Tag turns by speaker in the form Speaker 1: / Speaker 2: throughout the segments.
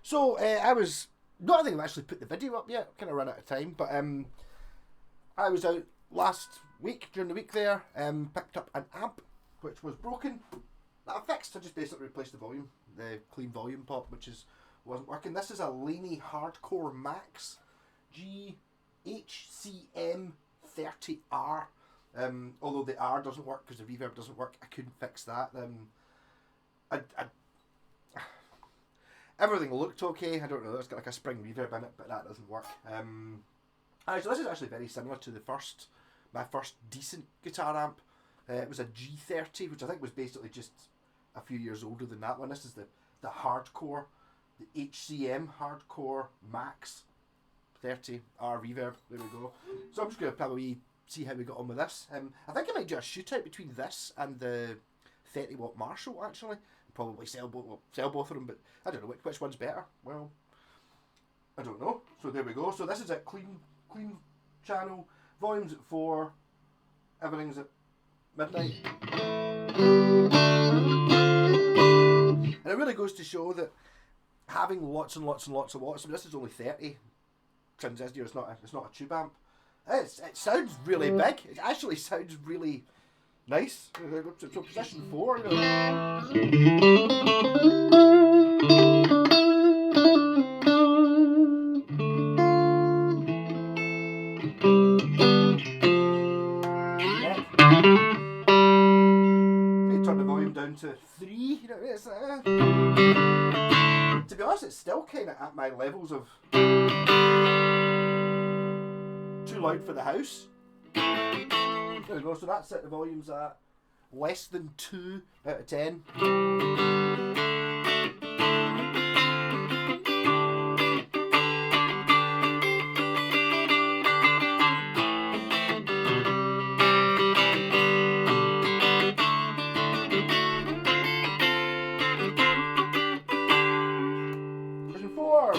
Speaker 1: So I was not. I think I've actually put the video up yet. Kind of run out of time, but I was out last week during the week there. Picked up an amp which was broken. That I fixed. I just basically replaced the volume, the clean volume pop, wasn't working. This is a Laney Hardcore Max HCM30R. Although the R doesn't work because the reverb doesn't work, I couldn't fix that. Everything looked okay. I don't know. It's got like a spring reverb in it, but that doesn't work. So this is actually very similar to my first decent guitar amp. It was a G30, which I think was basically just a few years older than that one. This is the hardcore, the HCM Hardcore Max 30R reverb. There we go. So I'm just going to probably see how we got on with this. I think I might do a shootout between this and the 30-watt Marshall, actually. Probably sell both of them, but I don't know which one's better. Well, I don't know. So there we go. So this is a clean channel. Volume's at 4. Everything's at midnight. And it really goes to show that having lots and lots and lots of watts. I mean, this is only 30 transistor. It's not a tube amp. It sounds really big. It actually sounds really nice. So position 4. Turn the volume down to 3. You know, to be honest, it's still kind of at my levels of too loud for the house. There we go. So that's it. The volume's at less than 2 out of 10. Version 4.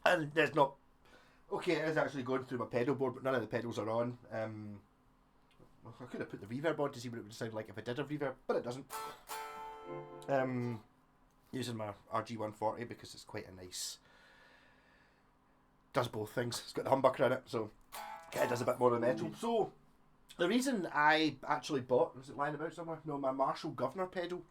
Speaker 1: And there's not... Okay, it is actually going through my pedal board, but none of the pedals are on. I could have put the reverb on to see what it would sound like if I did a reverb, but it doesn't. Using my RG140 because it's quite a nice... Does both things. It's got the humbucker in it, so it does a bit more of the metal. So, the reason I actually bought... Was it lying about somewhere? No, my Marshall Governor pedal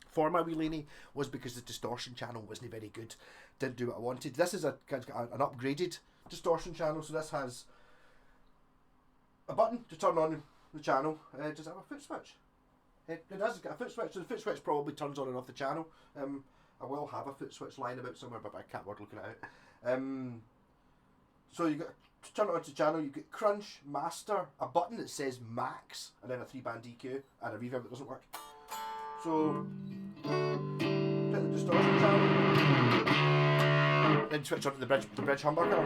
Speaker 1: for my wee Laney was because the distortion channel wasn't very good. Didn't do what I wanted. This is an upgraded distortion channel, so this has a button to turn on the channel. Does it have a foot switch? It does. It's got a foot switch, so the foot switch probably turns on and off the channel. I will have a foot switch lying about somewhere, but I can't bother looking at it. So you got to turn it on to the channel. You get Crunch, Master, a button that says Max, and then a 3-band EQ and a reverb that doesn't work. So hit the distortion channel, then switch on to the bridge humbucker.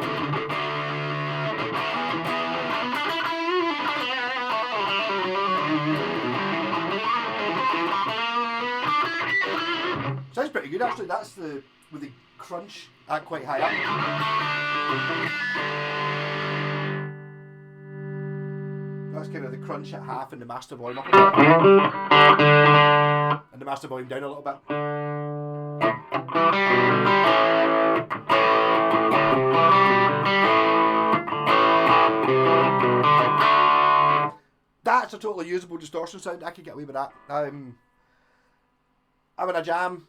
Speaker 1: Sounds pretty good actually. That's with the crunch at quite high up. That's kind of the crunch at half and the master volume up a bit. And the master volume down a little bit. That's a totally usable distortion sound. I could get away with that. I'm in a jam.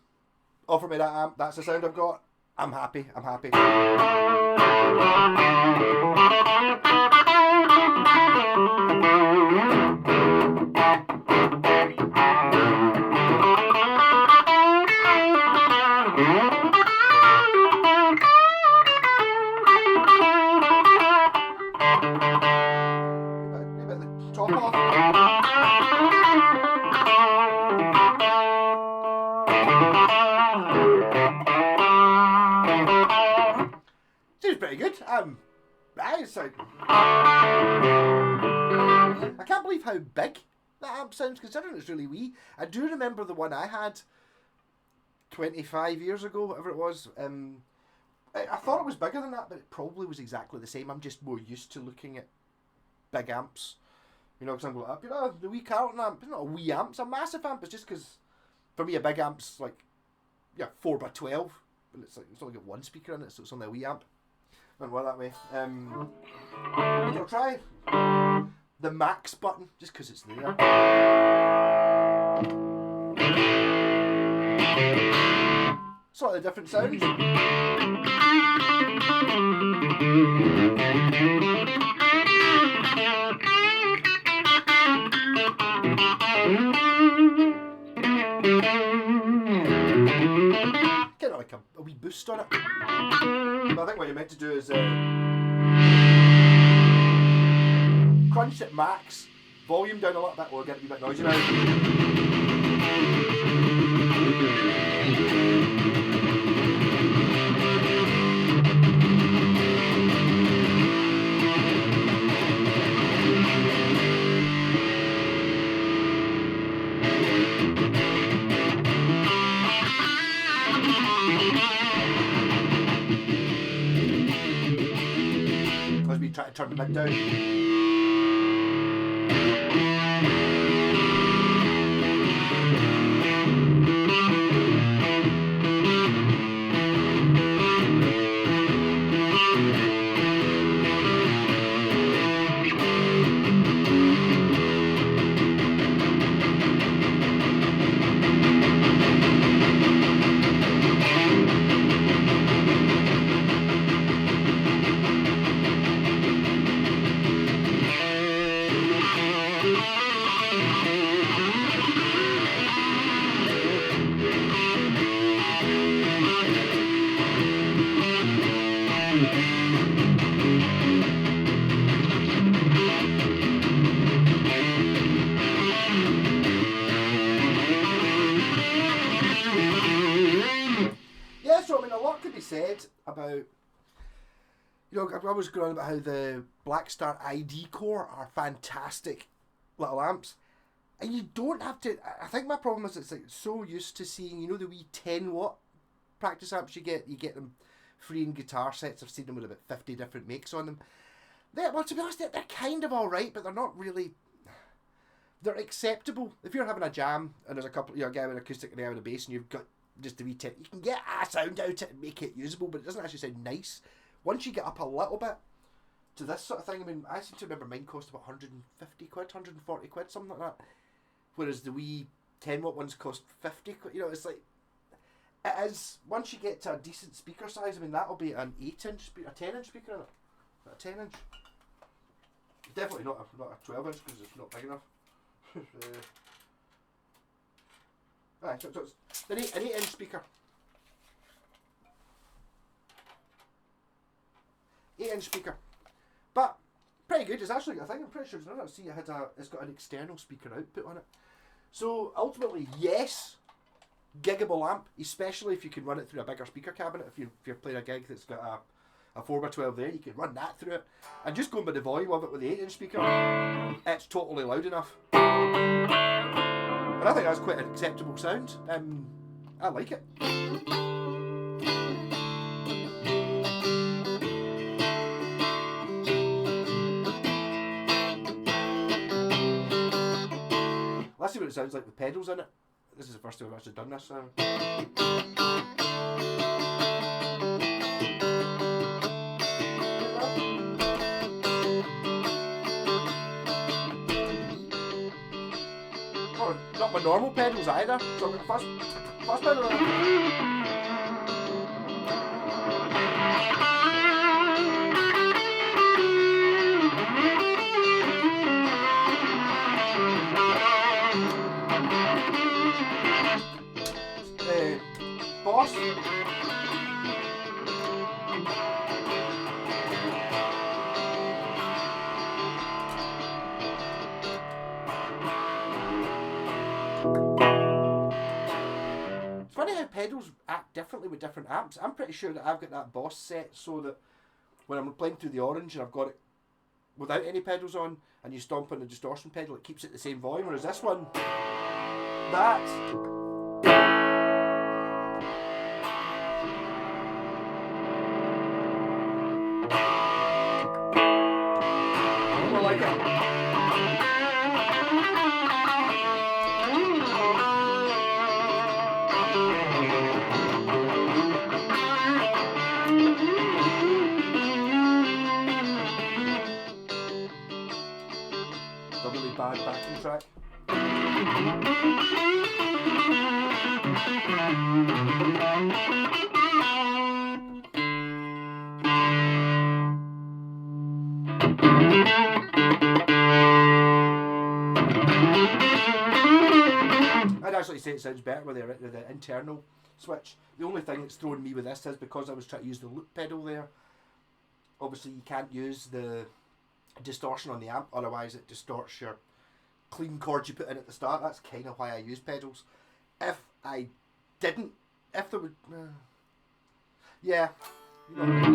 Speaker 1: Offer me that amp. That's the sound I've got. I'm happy. I'm happy. Maybe the top off. Seems pretty good. I can't believe how big that amp sounds, considering it's really wee. I do remember the one I had 25 years ago, whatever it was. I thought it was bigger than that, but it probably was exactly the same. I'm just more used to looking at big amps. You know, because I'm like, the wee Carlton amp, it's not a wee amp, it's a massive amp. It's just because, for me, a big amp's like, 4x12, and it's only got one speaker in it, so it's only a wee amp. Went well that way. I'll try the max button, just because it's there. Slightly different sound. Get like a wee boost on it. But I think what you're meant to do is crunch at max, volume down a little bit, or get a wee bit noisy now. As we try to turn the mid down. Said about, I was going on about how the Blackstar ID Core are fantastic little amps, and you don't have to. I think my problem is it's like so used to seeing, the wee 10-watt practice amps you get them free in guitar sets. I've seen them with about 50 different makes on them. To be honest, they're kind of alright, but they're not really. They're acceptable if you're having a jam and there's a couple, a guy with an acoustic and a guy with a bass, and you've got just a wee tip. You can get a sound out it and make it usable, but it doesn't actually sound nice. Once you get up a little bit to this sort of thing, I mean, I seem to remember mine cost about 150 quid, 140 quid, something like that. Whereas the wee 10-watt ones cost 50 quid. It's like, it is, once you get to a decent speaker size, I mean, that'll be an 8-inch speaker, a 10-inch speaker, isn't it? Not a 10-inch. Definitely not a 12-inch because it's not big enough. So it's an 8-inch speaker. 8-inch speaker. But pretty good. It's actually, I think I'm pretty sure it's got an external speaker output on it. So ultimately, yes, giggable amp, especially if you can run it through a bigger speaker cabinet. If you're playing a gig that's got a 4x12 there, you can run that through it. And just going by the volume of it with the 8-inch speaker, it's totally loud enough. And I think that's quite an acceptable sound. I like it. Let's see what it sounds like with pedals in it. This is the first time I've actually done this. Not my normal pedals either, so I've got a fast pedal. Boss. It's funny how pedals act differently with different amps. I'm pretty sure that I've got that Boss set so that when I'm playing through the Orange and I've got it without any pedals on and you stomp on the distortion pedal, it keeps it the same volume, whereas this one, that I'd actually say it sounds better with the internal switch. The only thing that's throwing me with this is because I was trying to use the loop pedal there. Obviously, you can't use the distortion on the amp, otherwise it distorts your clean chords you put in at the start. That's kind of why I use pedals. If I didn't, if there would, yeah, you know what I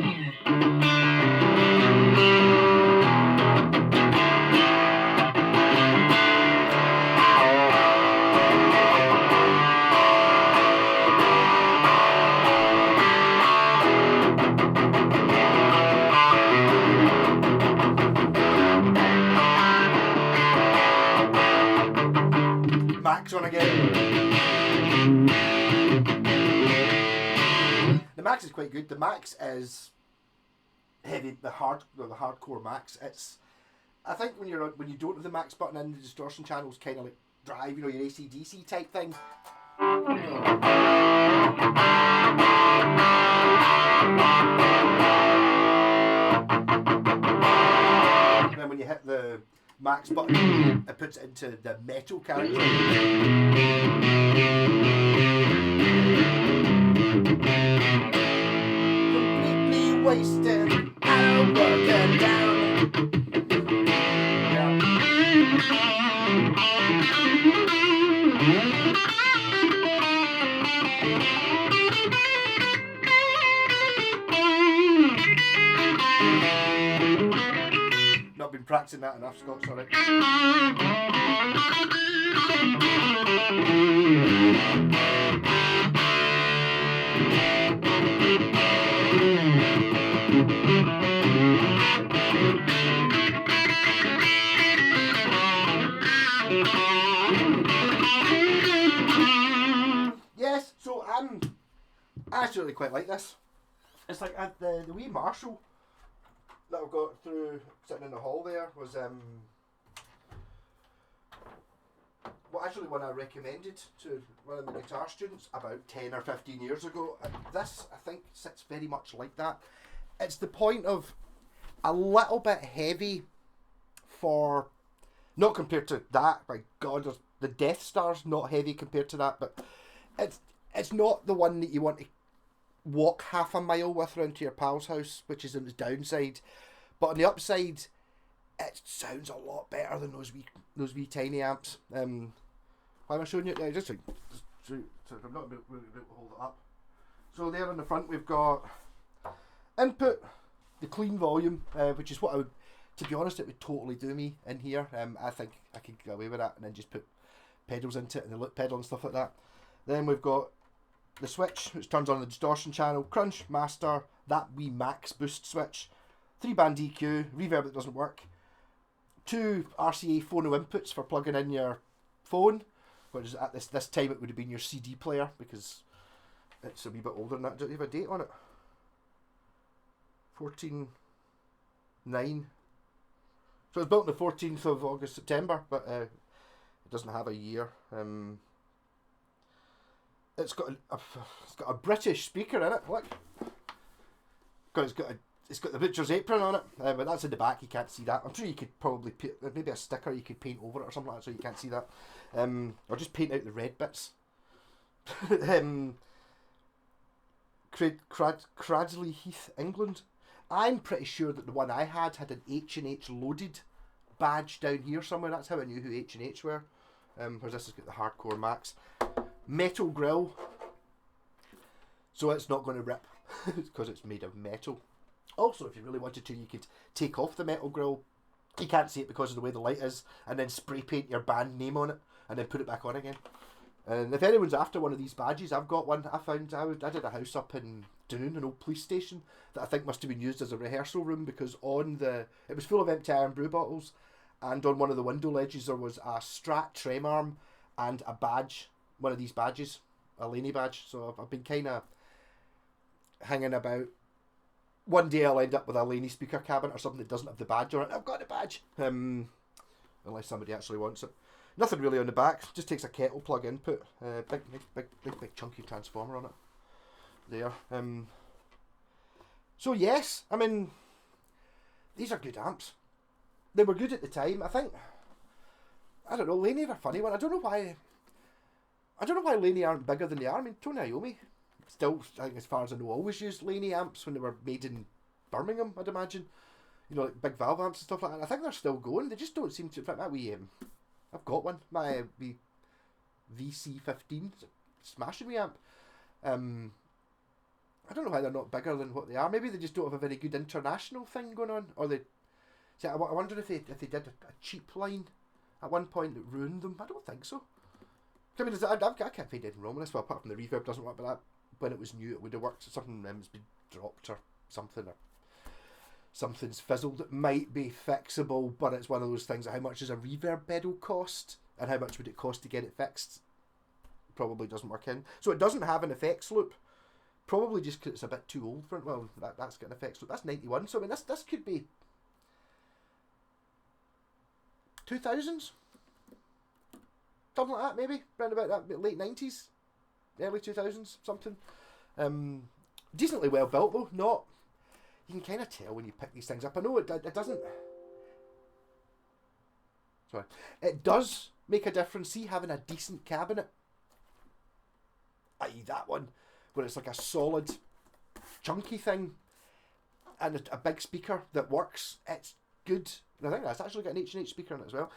Speaker 1: Max on again. The Max is quite good. The Max is heavy. The hardcore Max. I think when you don't have the Max button in, the distortion channels kind of like drive, your AC/DC type thing. And then when you hit the Max button, it puts it into the metal character. Completely wasted, I'm working down. Not been practicing that enough, Scott, sorry. Yes, so I actually quite like this. It's like the wee Marshall that I've got through sitting in the hall there was actually one I recommended to one of my guitar students about 10 or 15 years ago. This, I think, sits very much like that. It's the point of a little bit heavy for, not compared to that, by God, the Death Star's not heavy compared to that, but it's not the one that you want to walk half a mile with round to your pal's house, which is on the downside. But on the upside, it sounds a lot better than those wee tiny amps. Why am I showing you? Just so I'm not able to hold it up. So there on the front we've got input, the clean volume, which is what I would, to be honest, it would totally do me in here. I think I could get away with that and then just put pedals into it and the lip pedal and stuff like that. Then we've got the switch, which turns on the distortion channel, crunch, master, that wee max boost switch, 3-band EQ, reverb that doesn't work, 2 RCA phono inputs for plugging in your phone, which is at this time it would have been your CD player because it's a wee bit older than that. Do you have a date on it? 14/9. So it's built on the 14th of August, September, but it doesn't have a year. It's got a British speaker in it. Look, it's got the butcher's apron on it, but that's in the back. You can't see that. I'm sure you could probably put maybe a sticker you could paint over it or something like that, so you can't see that. Or just paint out the red bits. Cradley Heath, England. I'm pretty sure that the one I had an H&H loaded badge down here somewhere. That's how I knew who H&H were. Whereas this has got the hardcore Max. Metal grill, so it's not going to rip because it's made of metal. Also, if you really wanted to, you could take off the metal grill. You can't see it because of the way the light is, and then spray paint your band name on it and then put it back on again. And if anyone's after one of these badges, I've got one. I did a house up in Doon, an old police station that I think must have been used as a rehearsal room, because it was full of empty iron brew bottles, and on one of the window ledges there was a Strat trem arm and a badge. One of these badges, a Laney badge. So I've been kind of hanging about. One day I'll end up with a Laney speaker cabinet or something that doesn't have the badge on it. I've got the badge, unless somebody actually wants it. Nothing really on the back. Just takes a kettle plug input. Big chunky transformer on it. There. So yes, I mean, these are good amps. They were good at the time. I think. I don't know. Laney are a funny one. I don't know why Laney aren't bigger than they are. I mean, Tony Iommi still, I think, as far as I know, always used Laney amps when they were made in Birmingham, I'd imagine. You know, like big valve amps and stuff like that. And I think they're still going. They just don't seem to. In fact, I've got one. My VC15, smashing wee amp. I don't know why they're not bigger than what they are. Maybe they just don't have a very good international thing going on, or they. See, I wonder if they did a cheap line at one point that ruined them. I don't think so. I mean, I can't find anything wrong with this. Well, apart from the reverb doesn't work, but that when it was new, it would have worked. Something has been dropped or something, or something's fizzled. It might be fixable, but it's one of those things. How much does a reverb pedal cost, and how much would it cost to get it fixed? Probably doesn't work in. So it doesn't have an effects loop. Probably just because it's a bit too old for it. Well, that's got an effects loop. That's 91. So I mean, this could be 2000s. Something like that, maybe around about that late 90s, early 2000s, something. Decently well built though. Not, you can kind of tell when you pick these things up. I know it doesn't. Sorry, it does make a difference. See, having a decent cabinet, i.e. that one, where it's like a solid, chunky thing, and a big speaker that works. It's good. And I think that's actually got an H&H speaker in it as well.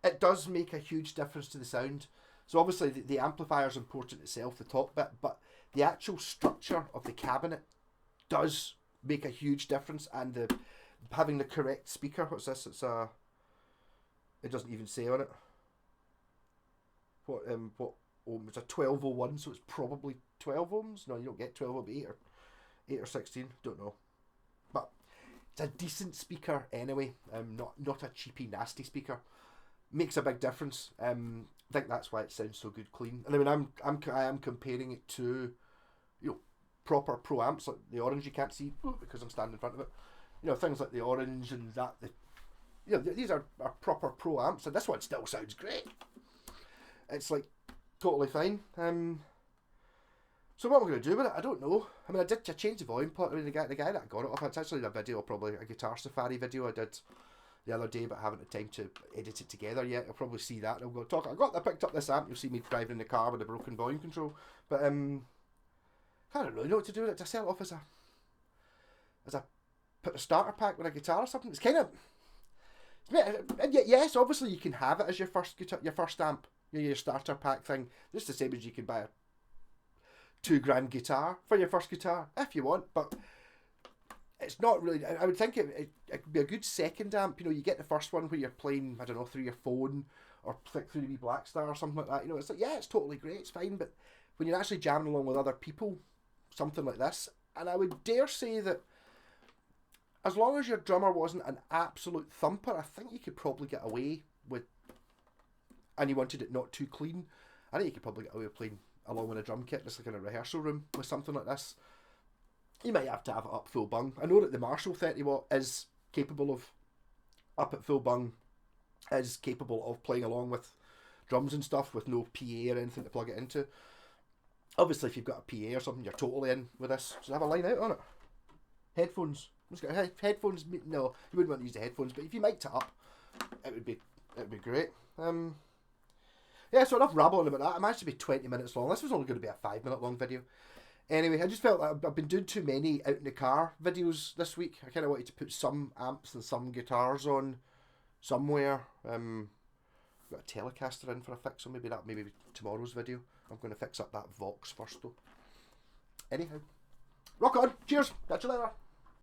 Speaker 1: It does make a huge difference to the sound. So obviously the amplifier is important itself, the top bit, but the actual structure of the cabinet does make a huge difference, and having the correct speaker. What's this? It's a. It doesn't even say on it. What ohm? It's a 1201, so it's probably 12 ohms. No, you don't get 12, it'll be 8 or 16. Don't know, but it's a decent speaker anyway. Not a cheapy nasty speaker. Makes a big difference. I think that's why it sounds so good clean. And I mean, I am comparing it to, you know, proper pro amps like the Orange. You can't see because I'm standing in front of it. You know, things like the Orange and that. You know, these are proper pro amps, and this one still sounds great. It's like totally fine. So what am I going to do with it? I don't know. I mean, I changed the volume pot. I mean, the guy that I got it off, it's actually a video, probably a Guitar Safari video I did the other day, but I haven't had time to edit it together yet. I'll probably see that and I'll go talk. I picked up this amp. You'll see me driving in the car with a broken volume control. But I don't really know what to do with it. To sell it off as a put a starter pack with a guitar or something. It's kind of, yes, obviously you can have it as your first guitar, your first amp, your starter pack thing. Just the same as you can buy a $2,000 guitar for your first guitar if you want, but it's not really. I would think it could be a good second amp. You know, you get the first one where you're playing, I don't know, through your phone or flick through the wee Blackstar or something like that. You know, it's like, yeah, it's totally great, it's fine, but when you're actually jamming along with other people, something like this, and I would dare say that as long as your drummer wasn't an absolute thumper, I think you could probably get away with, and you wanted it not too clean, I think you could probably get away with playing along with a drum kit, just like in a rehearsal room with something like this. You might have to have it up full bung. I know that the Marshall 30 watt is capable of, up at full bung, is capable of playing along with drums and stuff with no PA or anything to plug it into. Obviously, if you've got a PA or something, you're totally in with this. So have a line out on it. Headphones. It's got headphones. No, you wouldn't want to use the headphones, but if you mic'd it up, it would be great. Yeah, so enough rambling about that. I managed to be 20 minutes long. This was only going to be a 5-minute long video. Anyway, I just felt like I've been doing too many out in the car videos this week. I kind of wanted to put some amps and some guitars on somewhere. Got a Telecaster in for a fix, so maybe tomorrow's video. I'm going to fix up that Vox first though. Anyhow, rock on. Cheers. Catch you later.